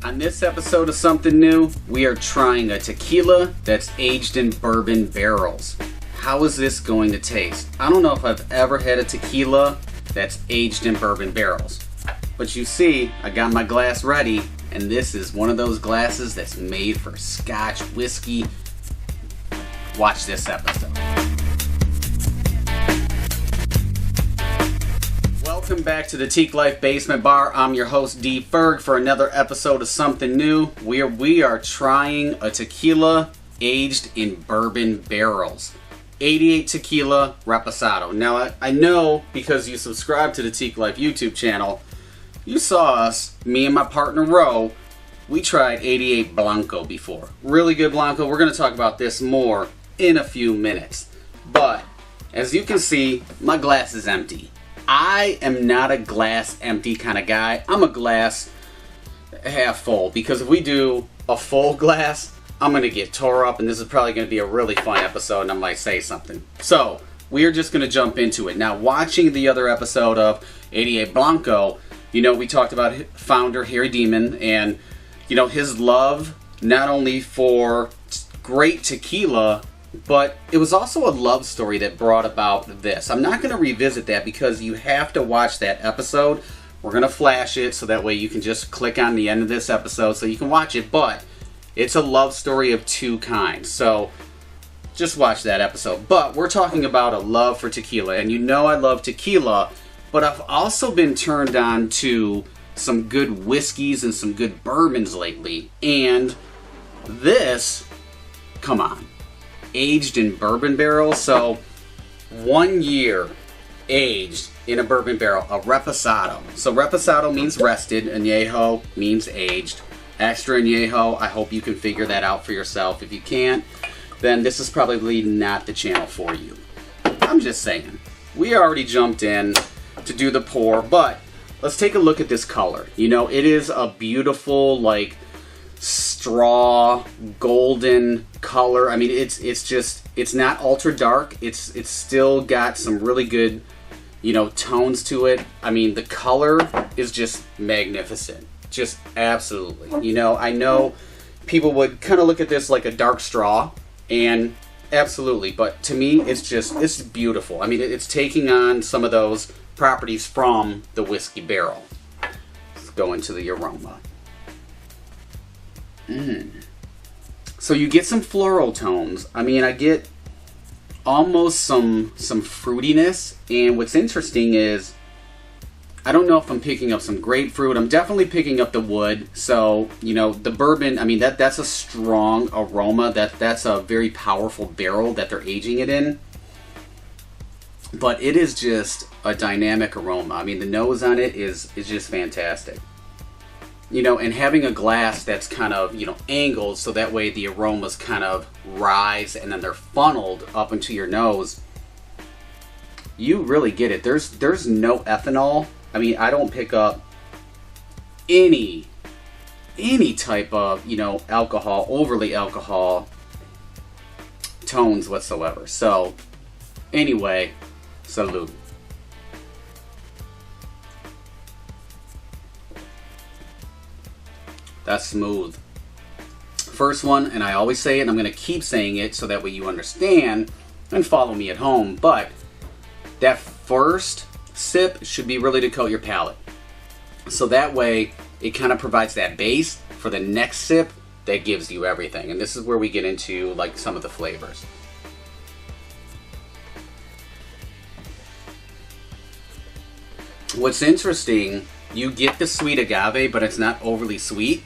On this episode of Something New, we are trying a tequila that's aged in bourbon barrels. How is this going to taste? I don't know if I've ever had a tequila that's aged in bourbon barrels. But you see, I got my glass ready, and this is one of those glasses that's made for Scotch whiskey. Watch this episode. Welcome back to the Teak Life Basement Bar. I'm your host, D. Ferg, for another episode of Something New, where we are trying a tequila aged in bourbon barrels. 88 Tequila Reposado. Now, I know because you subscribe to the Teak Life YouTube channel, you saw us, me and my partner Ro, we tried 88 Blanco before. Really good Blanco. We're going to talk about this more in a few minutes. But, as you can see, my glass is empty. I am not a glass empty kind of guy. I'm a glass half full, because if we do a full glass, I'm going to get tore up, and this is probably going to be a really fun episode, and I might say something. So, we are just going to jump into it. Now, watching the other episode of 88 Blanco, you know, we talked about founder Harry Demon, and, you know, his love not only for great tequila, but it was also a love story that brought about this. I'm not going to revisit that because you have to watch that episode. We're going to flash it so that way you can just click on the end of this episode so you can watch it. But it's a love story of two kinds. So just watch that episode. But we're talking about a love for tequila. And you know I love tequila, but I've also been turned on to some good whiskeys and some good bourbons lately. And this, come on. Aged in bourbon barrels. So 1 year aged in a bourbon barrel, a reposado. So reposado means rested, añejo means aged. Extra añejo, I hope you can figure that out for yourself. If you can't, then this is probably not the channel for you. I'm just saying. We already jumped in to do the pour, but let's take a look at this color. You know, it is a beautiful, like, straw golden color. I mean, it's not ultra dark. It's still got some really good, you know, tones to it. I mean, the color is just magnificent. Just absolutely. You know, I know people would kind of look at this like a dark straw, and absolutely, but to me it's beautiful. I mean, it's taking on some of those properties from the whiskey barrel. Let's go into the aroma. So you get some floral tones. I mean, I get almost some fruitiness, and what's interesting is I don't know if I'm picking up some grapefruit. I'm definitely picking up the wood. So, you know, the bourbon, I mean, that's a strong aroma. That's a very powerful barrel that they're aging it in. But it is just a dynamic aroma. I mean, the nose on it is just fantastic. You know, and having a glass that's kind of, you know, angled so that way the aromas kind of rise and then they're funneled up into your nose. You really get it. There's no ethanol. I mean, I don't pick up any type of, you know, alcohol, overly alcohol tones whatsoever. So, anyway, salute. That's smooth. First one, and I always say it, and I'm going to keep saying it so that way you understand and follow me at home, but that first sip should be really to coat your palate. So that way, it kind of provides that base for the next sip that gives you everything. And this is where we get into, like, some of the flavors. What's interesting, you get the sweet agave, but it's not overly sweet.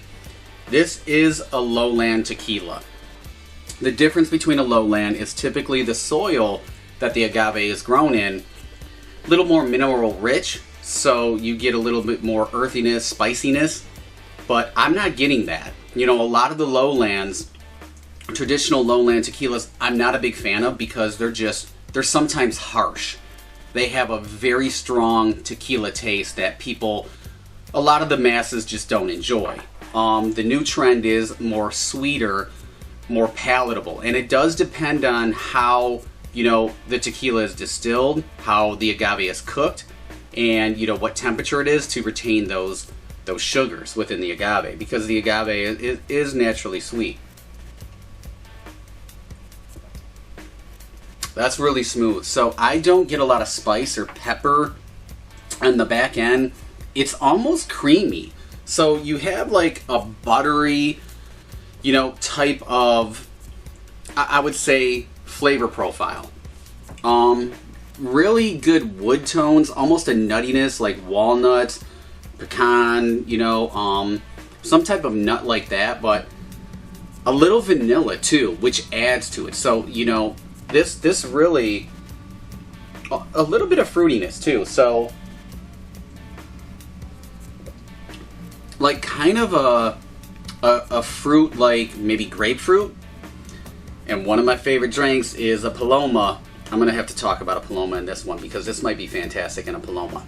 This is a lowland tequila. The difference between a lowland is typically the soil that the agave is grown in. A little more mineral rich, so you get a little bit more earthiness, spiciness, but I'm not getting that. You know, a lot of the lowlands, traditional lowland tequilas, I'm not a big fan of because they're sometimes harsh. They have a very strong tequila taste that a lot of the masses just don't enjoy. The new trend is more sweeter, more palatable, and it does depend on how, you know, the tequila is distilled, how the agave is cooked, and, you know, what temperature it is to retain those those sugars within the agave, because the agave is naturally sweet. That's really smooth. So I don't get a lot of spice or pepper on the back end. It's almost creamy. So you have like a buttery, you know, type of, I would say, flavor profile. Really good wood tones, almost a nuttiness like walnuts, pecan, you know, some type of nut like that, but a little vanilla too, which adds to it. So, you know, this really, a little bit of fruitiness too. So, like kind of a fruit like maybe grapefruit. And one of my favorite drinks is a Paloma. I'm going to have to talk about a Paloma in this one because this might be fantastic in a Paloma.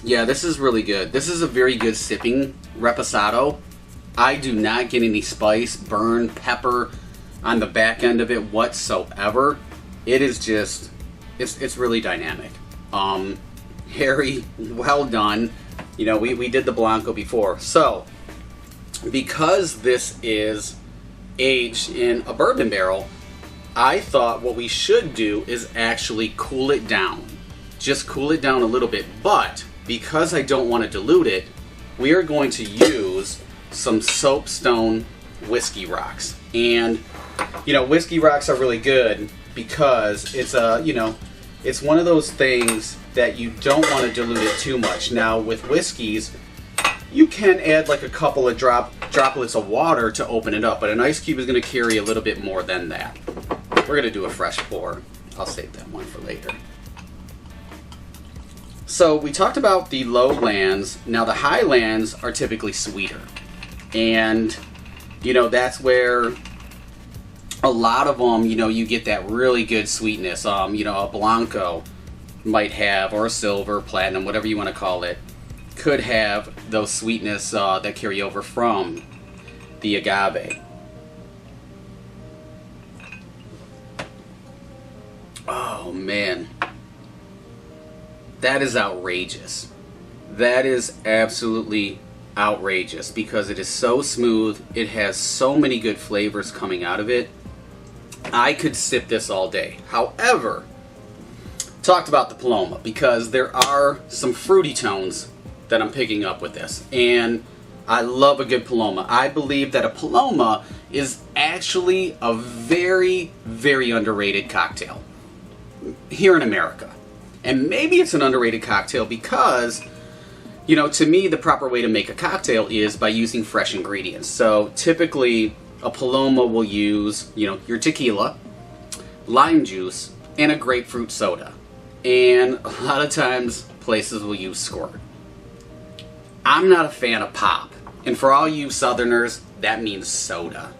Yeah, this is really good. This is a very good sipping reposado. I do not get any spice, burn, pepper on the back end of it whatsoever. It is just, it's really dynamic. Harry, well done. You know, we did the Blanco before. So, because this is aged in a bourbon barrel, I thought what we should do is actually cool it down. Just cool it down a little bit. But because I don't want to dilute it, we are going to use some Soapstone Whiskey Rocks. And, you know, Whiskey Rocks are really good because it's a, you know, it's one of those things that you don't want to dilute it too much. Now, with whiskeys, you can add like a couple of droplets of water to open it up, but an ice cube is going to carry a little bit more than that. We're going to do a fresh pour. I'll save that one for later. So we talked about the lowlands. Now the highlands are typically sweeter. And, you know, that's where a lot of them, you know, you get that really good sweetness. You know, a Blanco might have, or a silver, platinum, whatever you want to call it, could have those sweetness that carry over from the agave. Oh man, that is outrageous. That is absolutely outrageous because it is so smooth. It has so many good flavors coming out of it. I could sip this all day. However, talked about the Paloma because there are some fruity tones that I'm picking up with this, and I love a good Paloma. I believe that a Paloma is actually a very, very underrated cocktail here in America. And maybe it's an underrated cocktail because, you know, to me the proper way to make a cocktail is by using fresh ingredients. So typically a Paloma will use, you know, your tequila, lime juice, and a grapefruit soda. And a lot of times places will use squirt. I'm not a fan of pop. And for all you southerners, that means soda.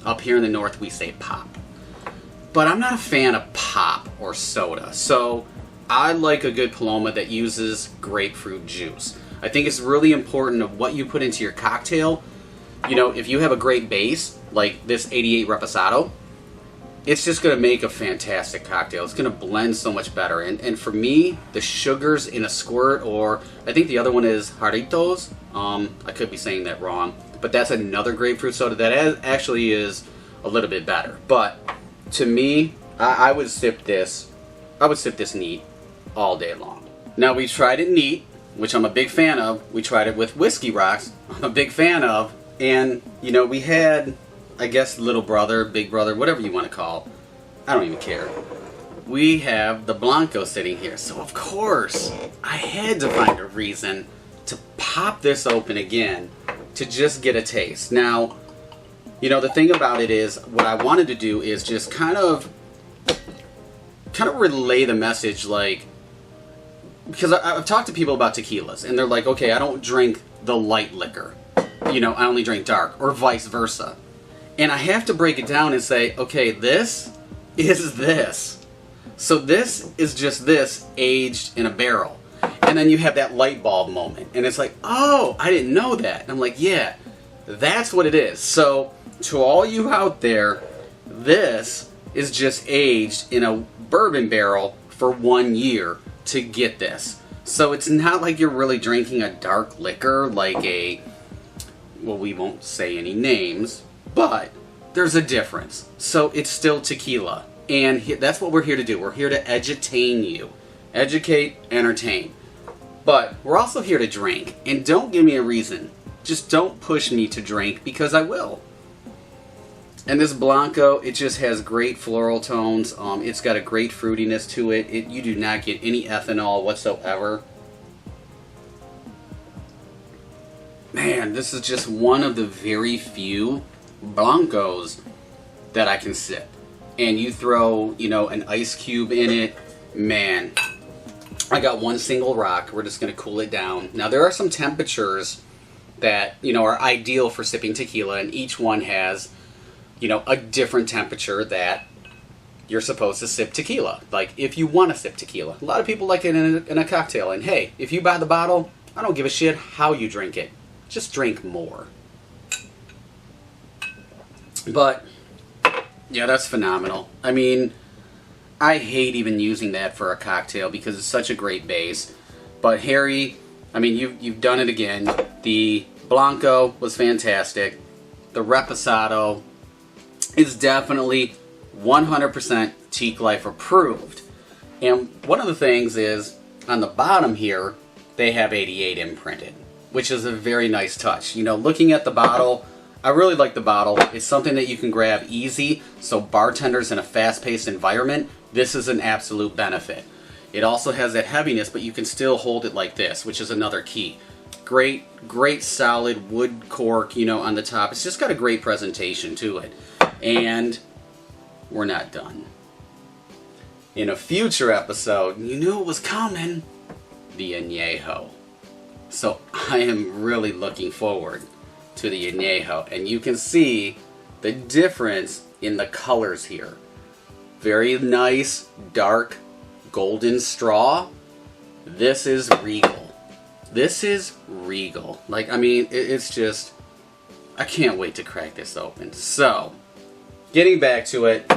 Up here in the north we say pop. But I'm not a fan of pop or soda. So I like a good Paloma that uses grapefruit juice. I think it's really important of what you put into your cocktail. You know, if you have a great base, like this 88 Reposado, it's just going to make a fantastic cocktail. It's going to blend so much better. And for me, the sugars in a squirt, or I think the other one is Jarritos. I could be saying that wrong. But that's another grapefruit soda that actually is a little bit better. But to me, I would sip this. I would sip this neat all day long. Now we tried it neat, which I'm a big fan of. We tried it with Whiskey Rocks. I'm a big fan of. And, you know, we had, I guess, little brother, big brother, whatever you want to call. I don't even care. We have the Blanco sitting here. So, of course, I had to find a reason to pop this open again to just get a taste. Now, you know, the thing about it is, what I wanted to do is just kind of relay the message, like, because I've talked to people about tequilas, and they're like, okay, I don't drink the light liquor. You know, I only drink dark, or vice versa. And I have to break it down and say, okay, this is this. So this is just this aged in a barrel. And then you have that light bulb moment. And it's like, oh, I didn't know that. And I'm like, yeah, that's what it is. So to all you out there, this is just aged in a bourbon barrel for 1 year to get this. So it's not like you're really drinking a dark liquor like a, well, we won't say any names, but there's a difference. So it's still tequila. And that's what we're here to do. We're here to edutain you. Educate, entertain. But we're also here to drink. And don't give me a reason. Just don't push me to drink, because I will. And this Blanco, it just has great floral tones. It's got a great fruitiness to it. You do not get any ethanol whatsoever. Man, this is just one of the very few Blancos that I can sip. And you throw, you know, an ice cube in it. Man, I got one single rock. We're just going to cool it down. Now, there are some temperatures that, you know, are ideal for sipping tequila, and each one has, you know, a different temperature that you're supposed to sip tequila. Like, if you want to sip tequila. A lot of people like it in a cocktail. And hey, if you buy the bottle, I don't give a shit how you drink it. Just drink more. But yeah, that's phenomenal. I mean, I hate even using that for a cocktail because it's such a great base. But Harry, I mean, you've done it again. The Blanco was fantastic. The Reposado is definitely 100% Teak Life approved. And one of the things is, on the bottom here, they have 88 imprinted, which is a very nice touch. You know, looking at the bottle, I really like the bottle. It's something that you can grab easy, so bartenders in a fast-paced environment, this is an absolute benefit. It also has that heaviness, but you can still hold it like this, which is another key. Great solid wood cork, you know, on the top. It's just got a great presentation to it. And we're not done. In a future episode, you knew it was coming, the Añejo. So I am really looking forward to the Añejo. And you can see the difference in the colors here. Very nice, dark, golden straw. This is regal. This is regal. Like, I mean, it's just, I can't wait to crack this open. So, getting back to it,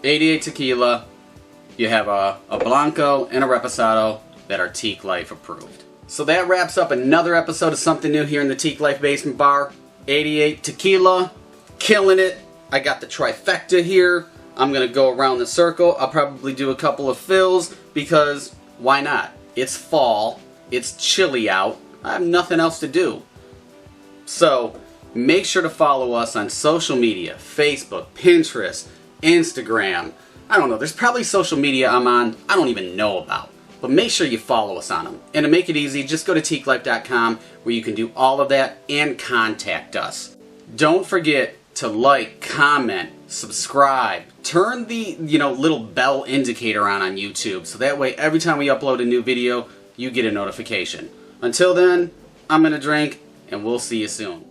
88 tequila. You have a Blanco and a Reposado that are Teak Life approved. So that wraps up another episode of Something New here in the Teak Life Basement Bar. 88 tequila, killing it. I got the trifecta here. I'm going to go around the circle. I'll probably do a couple of fills because why not? It's fall. It's chilly out. I have nothing else to do. So make sure to follow us on social media. Facebook, Pinterest, Instagram. I don't know. There's probably social media I'm on I don't even know about. But make sure you follow us on them. And to make it easy, just go to teaklife.com where you can do all of that and contact us. Don't forget to like, comment, subscribe. Turn the, little bell indicator on YouTube so that way every time we upload a new video, you get a notification. Until then, I'm going to drink and we'll see you soon.